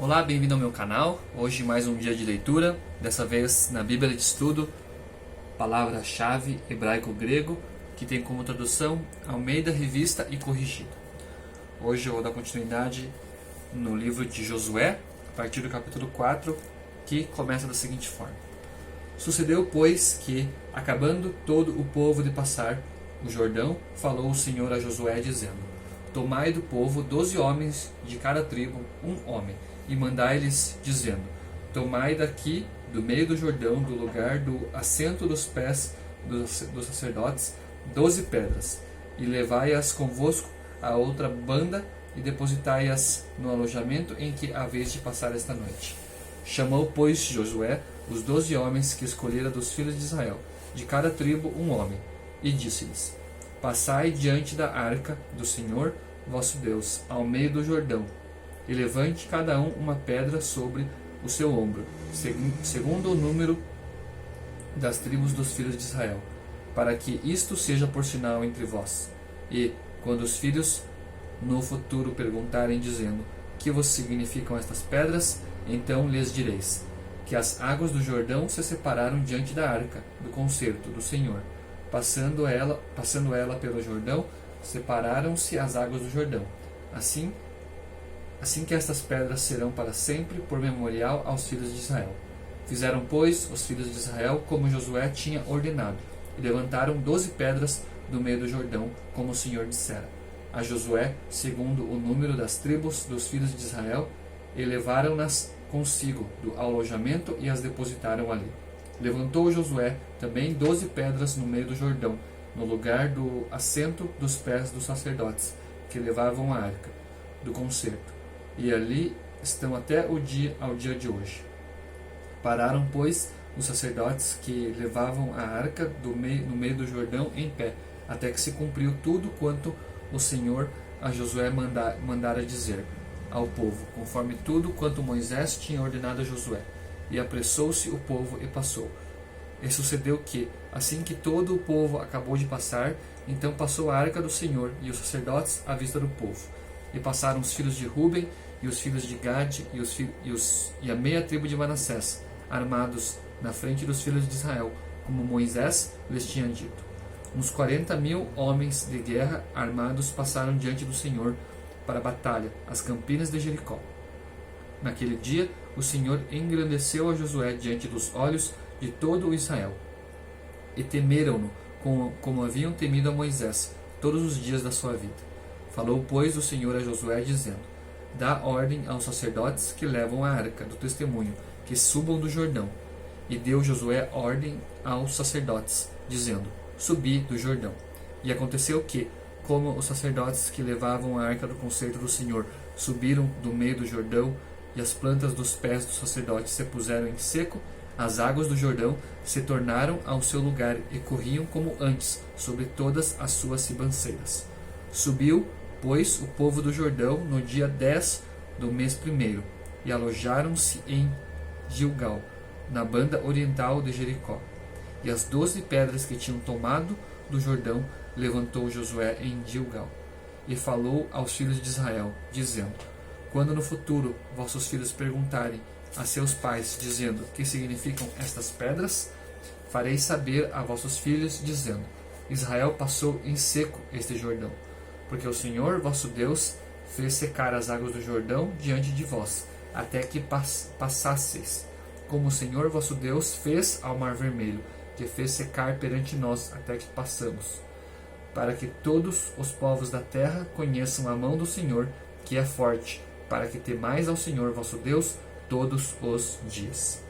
Olá, bem-vindo ao meu canal. Hoje mais um dia de leitura, dessa vez na Bíblia de Estudo, palavra-chave hebraico-grego, que tem como tradução Almeida Revista e Corrigida. Hoje eu vou dar continuidade no livro de Josué, a partir do capítulo 4, que começa da seguinte forma. Sucedeu, pois, que, acabando todo o povo de passar o Jordão, falou o Senhor a Josué, dizendo: Tomai do povo 12 homens de cada tribo, um homem, e mandai-lhes, dizendo: Tomai daqui, do meio do Jordão, do lugar do assento dos pés dos sacerdotes, 12 pedras, e levai-as convosco a outra banda, e depositai-as no alojamento em que haveis de passar esta noite. Chamou, pois, Josué os 12 homens que escolhera dos filhos de Israel, de cada tribo um homem, e disse-lhes: Passai diante da arca do Senhor vosso Deus, ao meio do Jordão, e levante cada um uma pedra sobre o seu ombro, segundo o número das tribos dos filhos de Israel, para que isto seja por sinal entre vós. E, quando os filhos no futuro perguntarem, dizendo: Que vos significam estas pedras? Então lhes direis: Que as águas do Jordão se separaram diante da arca do concerto do Senhor. Passando ela pelo Jordão, separaram-se as águas do Jordão. Assim que estas pedras serão para sempre por memorial aos filhos de Israel. Fizeram, pois, os filhos de Israel como Josué tinha ordenado, e levantaram 12 pedras do meio do Jordão, como o Senhor dissera a Josué, segundo o número das tribos dos filhos de Israel, e levaram-nas consigo do alojamento e as depositaram ali. Levantou Josué também 12 pedras no meio do Jordão, no lugar do assento dos pés dos sacerdotes, que levavam a arca do concerto, e ali estão até ao dia de hoje. Pararam, pois, os sacerdotes que levavam a arca no meio do Jordão em pé, até que se cumpriu tudo quanto o Senhor a Josué mandara dizer ao povo, conforme tudo quanto Moisés tinha ordenado a Josué. E apressou-se o povo e passou. E sucedeu que, assim que todo o povo acabou de passar, então passou a arca do Senhor e os sacerdotes à vista do povo. E passaram os filhos de Ruben e os filhos de Gade e a meia tribo de Manassés, armados na frente dos filhos de Israel, como Moisés lhes tinha dito. Uns 40.000 homens de guerra armados passaram diante do Senhor para a batalha, as campinas de Jericó. Naquele dia, o Senhor engrandeceu a Josué diante dos olhos de todo o Israel, e temeram-no como haviam temido a Moisés todos os dias da sua vida. Falou, pois, o Senhor a Josué, dizendo: Dá ordem aos sacerdotes que levam a arca do testemunho, que subam do Jordão. E deu Josué ordem aos sacerdotes, dizendo: Subi do Jordão. E aconteceu que, como os sacerdotes que levavam a arca do concerto do Senhor subiram do meio do Jordão, e as plantas dos pés dos sacerdotes se puseram em seco, as águas do Jordão se tornaram ao seu lugar e corriam como antes sobre todas as suas ribanceiras. Subiu, pois, o povo do Jordão no dia 10 do mês primeiro, e alojaram-se em Gilgal, na banda oriental de Jericó. E as 12 pedras que tinham tomado do Jordão levantou Josué em Gilgal, e falou aos filhos de Israel, dizendo: Quando no futuro vossos filhos perguntarem a seus pais, dizendo: Que significam estas pedras? Fareis saber a vossos filhos, dizendo: Israel passou em seco este Jordão, porque o Senhor vosso Deus fez secar as águas do Jordão diante de vós, até que passasseis, como o Senhor vosso Deus fez ao Mar Vermelho, que fez secar perante nós até que passamos, para que todos os povos da terra conheçam a mão do Senhor, que é forte, para que temais ao Senhor vosso Deus todos os dias.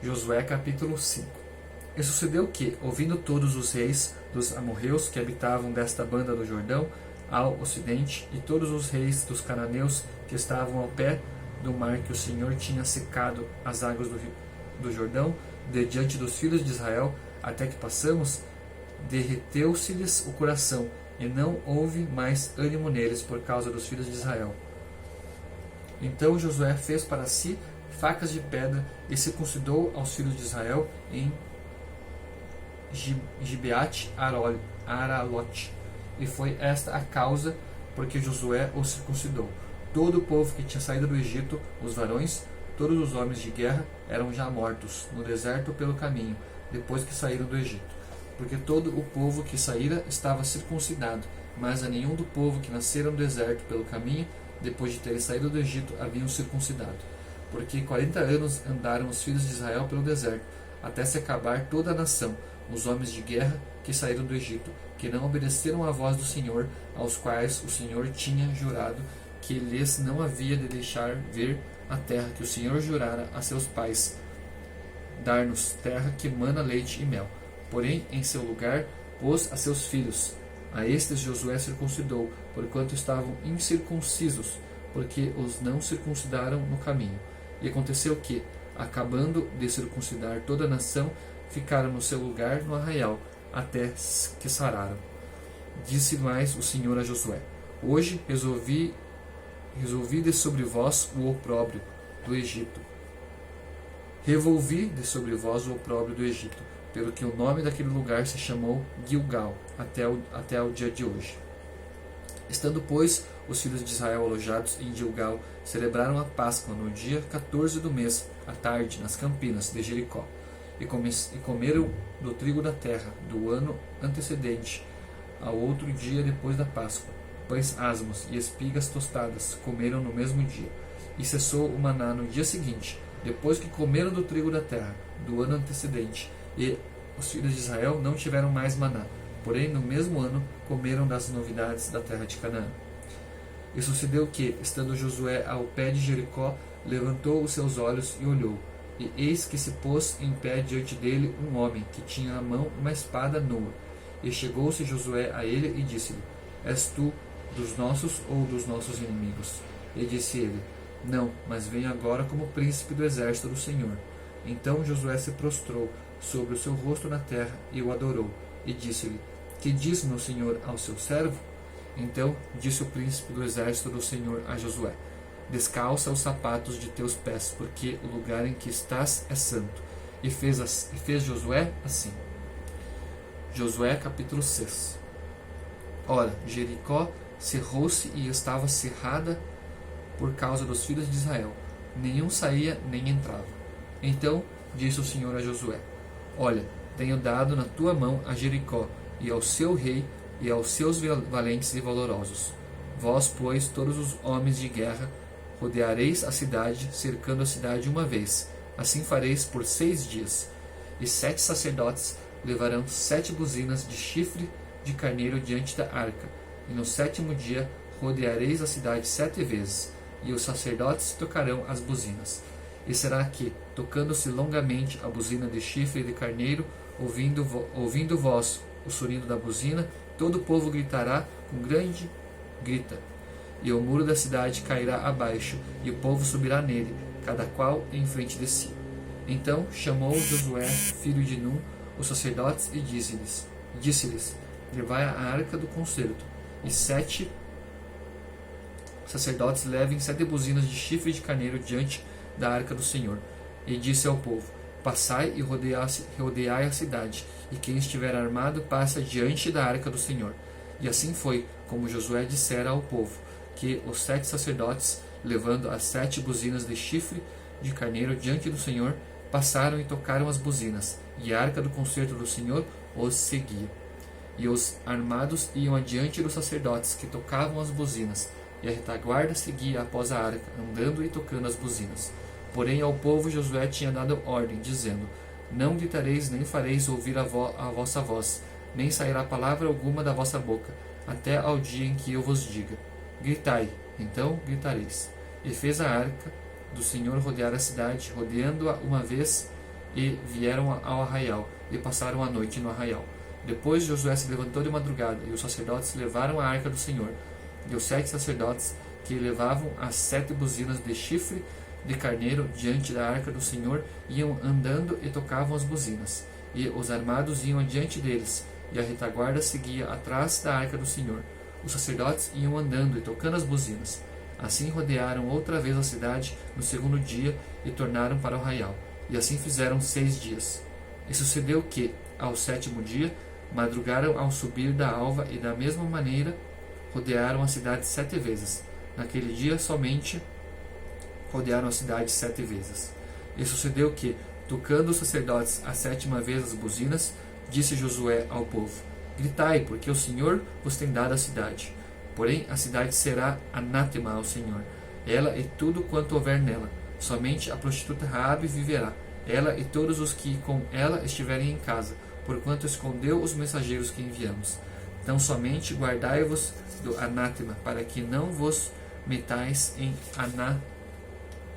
Josué capítulo 5. E sucedeu que, ouvindo todos os reis dos amorreus que habitavam desta banda do Jordão, ao ocidente, e todos os reis dos cananeus que estavam ao pé do mar, que o Senhor tinha secado as águas do Jordão, de diante dos filhos de Israel, até que passamos, derreteu-se-lhes o coração, e não houve mais ânimo neles por causa dos filhos de Israel. Então Josué fez para si facas de pedra, e circuncidou aos filhos de Israel em Gibeate Aralote. E foi esta a causa porque Josué os circuncidou, todo o povo que tinha saído do Egito, os varões, todos os homens de guerra, eram já mortos no deserto pelo caminho, depois que saíram do Egito. Porque todo o povo que saíra estava circuncidado, mas a nenhum do povo que nascera no deserto pelo caminho, depois de terem saído do Egito, haviam circuncidado. Porque 40 anos andaram os filhos de Israel pelo deserto, até se acabar toda a nação, os homens de guerra que saíram do Egito, que não obedeceram à voz do Senhor, aos quais o Senhor tinha jurado que lhes não havia de deixar ver a terra que o Senhor jurara a seus pais, dar-nos terra que mana leite e mel. Porém, em seu lugar, pôs a seus filhos. A estes Josué circuncidou, porquanto estavam incircuncisos, porque os não circuncidaram no caminho. E aconteceu que, acabando de circuncidar toda a nação, ficaram no seu lugar no arraial, até que sararam. Disse mais o Senhor a Josué: Hoje resolvi de sobre vós o opróbrio do Egito. Revolvi de sobre vós o opróbrio do Egito, pelo que o nome daquele lugar se chamou Gilgal, até o dia de hoje. Estando, pois, os filhos de Israel alojados em Gilgal, celebraram a Páscoa no dia 14 do mês, à tarde, nas campinas de Jericó. E comeram do trigo da terra, do ano antecedente, ao outro dia depois da Páscoa. Pães asmos e espigas tostadas comeram no mesmo dia. E cessou o maná no dia seguinte, depois que comeram do trigo da terra, do ano antecedente. E os filhos de Israel não tiveram mais maná, porém no mesmo ano comeram das novidades da terra de Canaã. E sucedeu que, estando Josué ao pé de Jericó, levantou os seus olhos e olhou. E eis que se pôs em pé diante dele um homem, que tinha na mão uma espada nua. E chegou-se Josué a ele e disse-lhe: És tu dos nossos ou dos nossos inimigos? E disse ele: Não, mas venho agora como príncipe do exército do Senhor. Então Josué se prostrou sobre o seu rosto na terra e o adorou. E disse-lhe: Que diz meu senhor ao seu servo? Então disse o príncipe do exército do Senhor a Josué: Descalça os sapatos de teus pés, porque o lugar em que estás é santo. E fez Josué assim. Josué capítulo 6. Ora, Jericó cerrou-se e estava cerrada por causa dos filhos de Israel. Nenhum saía nem entrava. Então disse o Senhor a Josué: Olha, tenho dado na tua mão a Jericó, e ao seu rei, e aos seus valentes e valorosos. Vós, pois, todos os homens de guerra, rodeareis a cidade, cercando a cidade uma vez. Assim fareis por 6 dias. E 7 sacerdotes levarão 7 buzinas de chifre de carneiro diante da arca. E no 7º dia rodeareis a cidade 7 vezes, e os sacerdotes tocarão as buzinas. E será que, tocando-se longamente a buzina de chifre de carneiro, ouvindo vós o sonido da buzina, todo o povo gritará com grande grita. E o muro da cidade cairá abaixo, e o povo subirá nele, cada qual em frente de si. Então chamou Josué, filho de Num, os sacerdotes, e disse-lhes: Levai a arca do concerto, e 7 sacerdotes levem 7 buzinas de chifre de carneiro diante da arca do Senhor. E disse ao povo: Passai e rodeai a cidade, e quem estiver armado passa diante da arca do Senhor. E assim foi, como Josué dissera ao povo, que os 7 sacerdotes, levando as 7 buzinas de chifre de carneiro diante do Senhor, passaram e tocaram as buzinas, e a arca do concerto do Senhor os seguia. E os armados iam adiante dos sacerdotes que tocavam as buzinas, e a retaguarda seguia após a arca, andando e tocando as buzinas. Porém ao povo Josué tinha dado ordem, dizendo: Não gritareis nem fareis ouvir a vossa voz, nem sairá palavra alguma da vossa boca, até ao dia em que eu vos diga: Gritai, então gritareis. E fez a arca do Senhor rodear a cidade, rodeando-a uma vez, e vieram ao arraial, e passaram a noite no arraial. Depois Josué se levantou de madrugada, e os sacerdotes levaram a arca do Senhor. E os 7 sacerdotes que levavam as 7 buzinas de chifre de carneiro diante da arca do Senhor iam andando e tocavam as buzinas. E os armados iam adiante deles, e a retaguarda seguia atrás da arca do Senhor. Os sacerdotes iam andando e tocando as buzinas. Assim rodearam outra vez a cidade no 2º dia e tornaram para o arraial. E assim fizeram 6 dias. E sucedeu que, ao 7º dia, madrugaram ao subir da alva, e da mesma maneira rodearam a cidade 7 vezes. Naquele dia somente rodearam a cidade 7 vezes. E sucedeu que, tocando os sacerdotes a 7ª vez as buzinas, disse Josué ao povo: Gritai, porque o Senhor vos tem dado a cidade. Porém, a cidade será anátema ao Senhor, ela e tudo quanto houver nela. Somente a prostituta Raabe viverá, ela e todos os que com ela estiverem em casa, porquanto escondeu os mensageiros que enviamos. Então somente guardai-vos do anátema, para que não vos metais em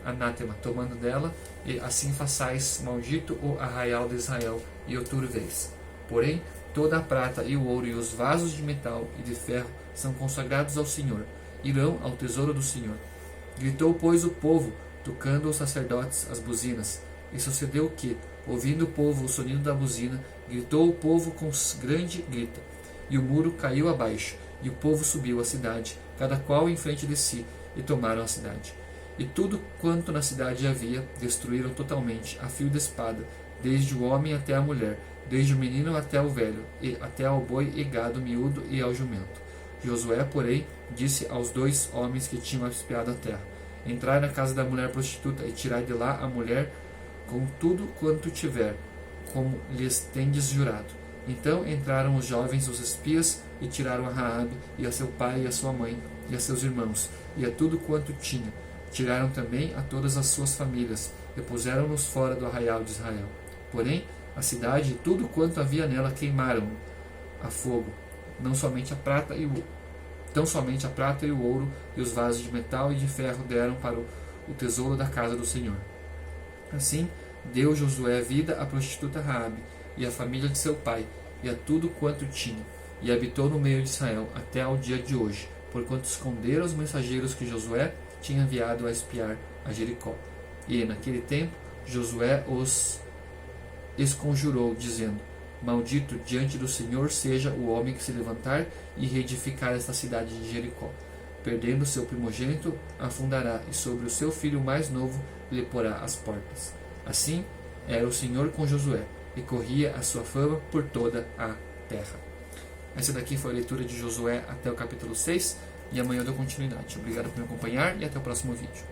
anátema, tomando dela, e assim façais maldito o arraial de Israel, e o turveis. Porém, toda a prata e o ouro e os vasos de metal e de ferro são consagrados ao Senhor, irão ao tesouro do Senhor. Gritou, pois, o povo, tocando os sacerdotes as buzinas. E sucedeu que, ouvindo o povo o sonido da buzina, gritou o povo com grande grito. E o muro caiu abaixo, e o povo subiu à cidade, cada qual em frente de si, e tomaram a cidade. E tudo quanto na cidade havia, destruíram totalmente, a fio de espada, desde o homem até a mulher, desde o menino até o velho, e até ao boi e gado miúdo e ao jumento. Josué, porém, disse aos 2 homens que tinham espiado a terra: Entrai na casa da mulher prostituta, e tirai de lá a mulher com tudo quanto tiver, como lhes tendes jurado. Então entraram os jovens, os espias, e tiraram a Raabe, e a seu pai e a sua mãe, e a seus irmãos, e a tudo quanto tinha. Tiraram também a todas as suas famílias, e puseram-nos fora do arraial de Israel. Porém, a cidade e tudo quanto havia nela queimaram a fogo, não somente a prata e o ouro e os vasos de metal e de ferro deram para o tesouro da casa do Senhor. Assim, deu Josué vida à prostituta Raabe e à família de seu pai, e a tudo quanto tinha, e habitou no meio de Israel até ao dia de hoje, porquanto esconderam os mensageiros que Josué tinha enviado a espiar a Jericó. E, naquele tempo, Josué os esconjurou, dizendo: Maldito diante do Senhor seja o homem que se levantar e reedificar esta cidade de Jericó. Perdendo seu primogênito, afundará, e sobre o seu filho mais novo lhe porá as portas. Assim era o Senhor com Josué, e corria a sua fama por toda a terra. Essa daqui foi a leitura de Josué até o capítulo 6, e amanhã eu dou continuidade. Obrigado por me acompanhar, e até o próximo vídeo.